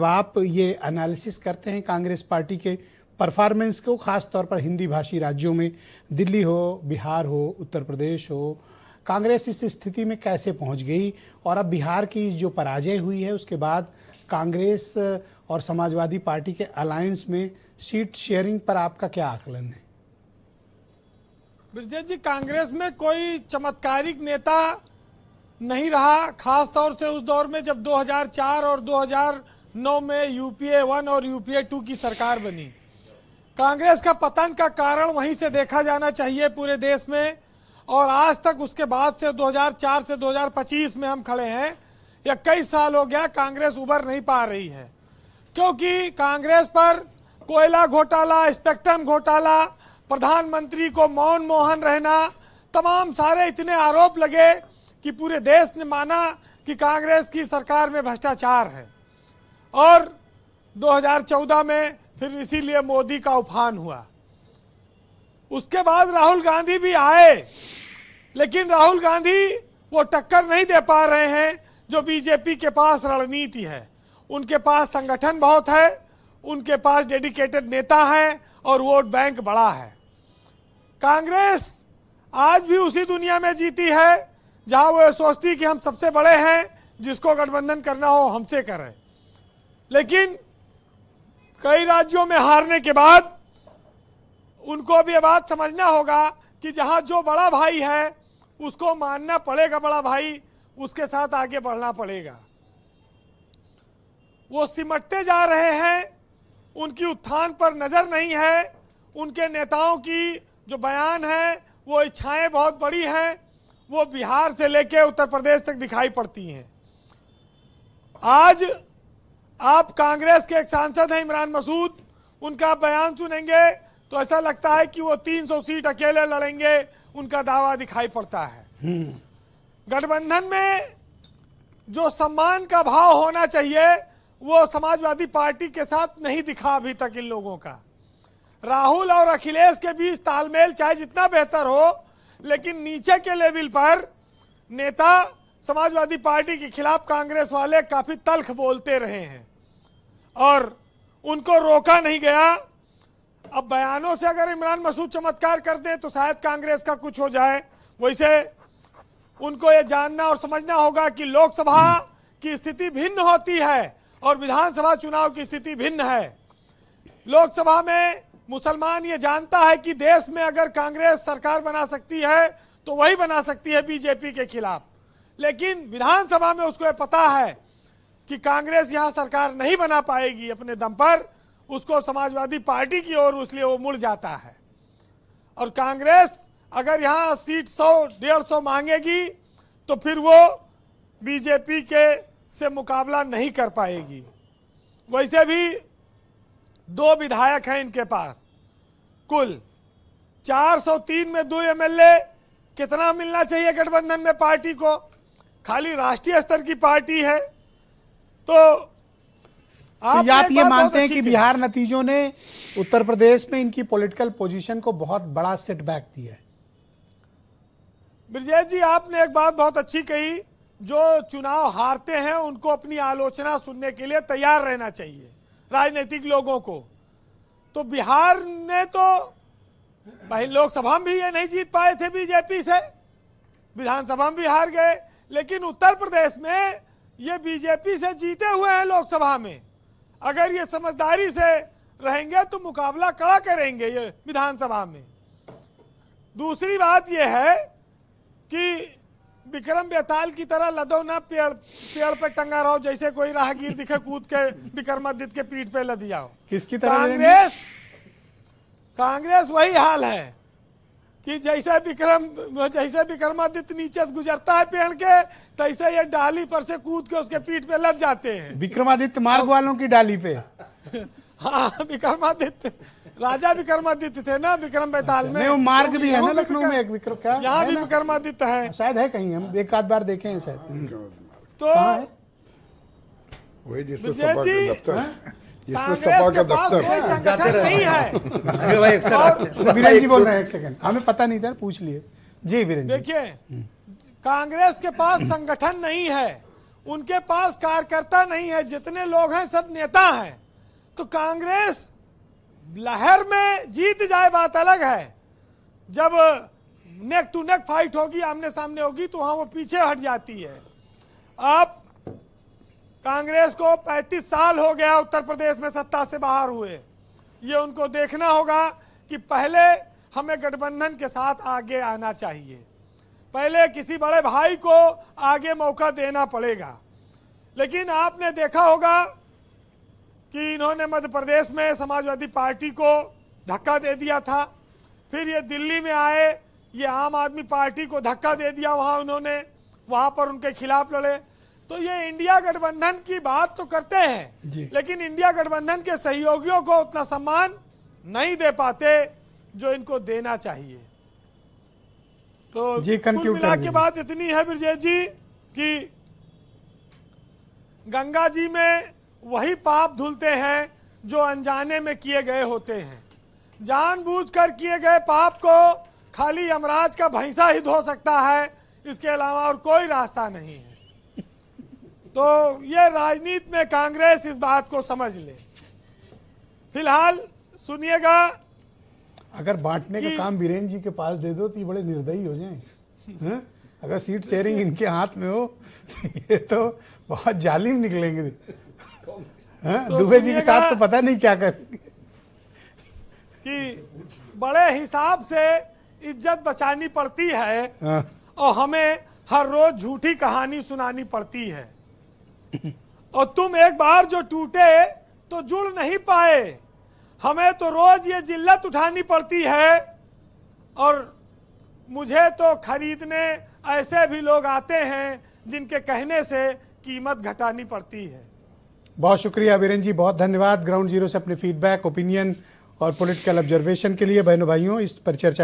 आप ये एनालिसिस करते हैं कांग्रेस पार्टी के परफॉर्मेंस को, खास तौर पर हिंदी भाषी राज्यों में, दिल्ली हो, बिहार हो, उत्तर प्रदेश हो, कांग्रेस इस स्थिति में कैसे पहुंच गई? और अब बिहार की जो पराजय हुई है उसके बाद कांग्रेस और समाजवादी पार्टी के अलायंस में सीट शेयरिंग पर आपका क्या आकलन है? ब्रजेश जी, कांग्रेस में कोई चमत्कारिक नेता नहीं रहा, खास तौर से उस दौर में जब 2004 और 2009 में यूपीए 1 और यूपीए 2 की सरकार बनी। कांग्रेस का पतन का कारण वहीं से देखा जाना चाहिए पूरे देश में। और आज तक उसके बाद से 2004 से 2025 में हम खड़े हैं, या कई साल हो गया, कांग्रेस उभर नहीं पा रही है। क्योंकि कांग्रेस पर कोयला घोटाला, स्पेक्ट्रम घोटाला, प्रधानमंत्री को मौन मोहन रहना, तमाम सारे इतने आरोप लगे कि पूरे देश ने माना कि कांग्रेस की सरकार में भ्रष्टाचार है। और 2014 में फिर इसीलिए मोदी का उफान हुआ। उसके बाद राहुल गांधी भी आए, लेकिन राहुल गांधी वो टक्कर नहीं दे पा रहे हैं जो बीजेपी के पास रणनीति है। उनके पास संगठन बहुत है, उनके पास डेडिकेटेड नेता हैं और वोट बैंक बड़ा है। कांग्रेस आज भी उसी दुनिया में जीती है जहां वो सोचती कि हम सबसे बड़े हैं, जिसको गठबंधन करना हो हमसे करें। लेकिन कई राज्यों में हारने के बाद उनको भी ये बात समझना होगा कि जहां जो बड़ा भाई है उसको मानना पड़ेगा, बड़ा भाई, उसके साथ आगे बढ़ना पड़ेगा। वो सिमटते जा रहे हैं, उनकी उत्थान पर नजर नहीं है। उनके नेताओं की जो बयान है वो इच्छाएं बहुत बड़ी हैं, वो बिहार से लेके उत्तर प्रदेश तक दिखाई पड़ती हैं। आज आप कांग्रेस के एक सांसद हैं इमरान मसूद, उनका बयान सुनेंगे तो ऐसा लगता है कि वो 300 सीट अकेले लड़ेंगे, उनका दावा दिखाई पड़ता है। गठबंधन में जो सम्मान का भाव होना चाहिए वो समाजवादी पार्टी के साथ नहीं दिखा अभी तक इन लोगों का। राहुल और अखिलेश के बीच तालमेल चाहे जितना बेहतर हो, लेकिन नीचे के लेवल पर नेता समाजवादी पार्टी के खिलाफ कांग्रेस वाले काफी तल्ख बोलते रहे हैं और उनको रोका नहीं गया। अब बयानों से अगर इमरान मसूद चमत्कार कर दें तो शायद कांग्रेस का कुछ हो जाए। वैसे उनको ये जानना और समझना होगा कि लोकसभा की स्थिति भिन्न होती है और विधानसभा चुनाव की स्थिति भिन्न है। लोकसभा में मुसलमान ये जानता है कि देश में अगर कांग्रेस सरकार बना सकती है तो वही बना सकती है बीजेपी के खिलाफ, लेकिन विधानसभा में उसको ये पता है कि कांग्रेस यहाँ सरकार नहीं बना पाएगी अपने दम पर, उसको समाजवादी पार्टी की ओर, इसलिए वो मुड़ जाता है। और कांग्रेस अगर यहाँ सीट 100-150 मांगेगी तो फिर वो बीजेपी के से मुकाबला नहीं कर पाएगी। वैसे भी 2 विधायक हैं इनके पास, कुल 403 में 2 एमएलए। कितना मिलना चाहिए गठबंधन में पार्टी को? खाली राष्ट्रीय स्तर की पार्टी है। तो आप ये मानते हैं कि बिहार नतीजों ने उत्तर प्रदेश में इनकी पॉलिटिकल पोजीशन को बहुत बड़ा सेटबैक दिया है? ब्रजेश जी, आपने एक बात बहुत अच्छी कही, जो चुनाव हारते हैं उनको अपनी आलोचना सुनने के लिए तैयार रहना चाहिए राजनीतिक लोगों को। तो बिहार ने तो पहले लोकसभा में भी ये नहीं जीत पाए थे बीजेपी से, विधानसभा में भी हार गए, लेकिन उत्तर प्रदेश में ये बीजेपी से जीते हुए हैं लोकसभा में। अगर ये समझदारी से रहेंगे तो मुकाबला कड़ा करेंगे ये विधानसभा में। दूसरी बात ये है कि विक्रम बेताल की तरह लदो ना, पेड़ पे टंगा रहो, जैसे कोई राहगीर दिखे कूद के विक्रमादित्य के पीठ पे लद जाओ। किसकी तरह? कांग्रेस वही हाल है कि जैसे विक्रमादित्य नीचे से गुजरता है पेड़ के, तैसे ये डाली पर से कूद के उसके पीठ पे लद जाते हैं। विक्रमादित्य मार्ग वालों की डाली पे? हाँ, विक्रमादित्य, राजा विक्रमादित्य थे ना विक्रम बेताल में। वो मार्ग भी है ना लखनऊ में, एक विक्रम, क्या यहाँ भी विक्रमादित्य है शायद, है कहीं, हम एक आध बार देखे हैं शायद। तो वही जिसमें सपा का दफ्तर, कांग्रेस के पास कोई संगठन नहीं है। वीरेंद्र जी बोल रहे हैं, एक सेकंड, हमें पता नहीं था, पूछ लिए जी वीरेंद्र। देखिए, कांग्रेस के पास संगठन नहीं है, उनके पास कार्यकर्ता नहीं है, जितने लोग हैं सब नेता हैं। तो कांग्रेस लहर में जीत जाए बात अलग है, जब नेक टू नेक फाइट होगी, आमने सामने होगी, तो वहां वो पीछे हट जाती है। अब कांग्रेस को 35 साल हो गया उत्तर प्रदेश में सत्ता से बाहर हुए। ये उनको देखना होगा कि पहले हमें गठबंधन के साथ आगे आना चाहिए, पहले किसी बड़े भाई को आगे मौका देना पड़ेगा। लेकिन आपने देखा होगा कि इन्होंने मध्य प्रदेश में समाजवादी पार्टी को धक्का दे दिया था, फिर ये दिल्ली में आए, ये आम आदमी पार्टी को धक्का दे दिया, वहां उन्होंने वहां पर उनके खिलाफ लड़े। तो ये इंडिया गठबंधन की बात तो करते हैं, लेकिन इंडिया गठबंधन के सहयोगियों को उतना सम्मान नहीं दे पाते जो इनको देना चाहिए। तो कुल मिला के बात इतनी है ब्रजेश जी कि गंगा जी में वही पाप धुलते हैं जो अनजाने में किए गए होते हैं। जानबूझकर किए गए पाप को खाली यमराज का भैंसा ही धो सकता है, इसके अलावा और कोई रास्ता नहीं है। तो ये राजनीति में कांग्रेस इस बात को समझ ले। फिलहाल सुनिएगा, अगर बांटने का काम बीरेन जी के पास दे दो तो ये बड़े निर्दयी हो जाएं। अगर सीट शेयरिंग इनके हाथ में हो तो ये तो बहुत जालिम निकलेंगे। तो दुबे जी के साथ तो पता नहीं क्या करेंगे। कि बड़े हिसाब से इज्जत बचानी पड़ती है और हमें हर रोज झूठी कहानी सुनानी पड़ती है। और तुम एक बार जो टूटे तो जुड़ नहीं पाए, हमें तो रोज ये जिल्लत उठानी पड़ती है। और मुझे तो खरीदने ऐसे भी लोग आते हैं जिनके कहने से कीमत घटानी पड़ती है। बहुत शुक्रिया बीरेन जी, बहुत धन्यवाद ग्राउंड जीरो से अपने फीडबैक, ओपिनियन और पॉलिटिकल ऑब्जर्वेशन के लिए। बहनों भाइयों, इस पर चर्चा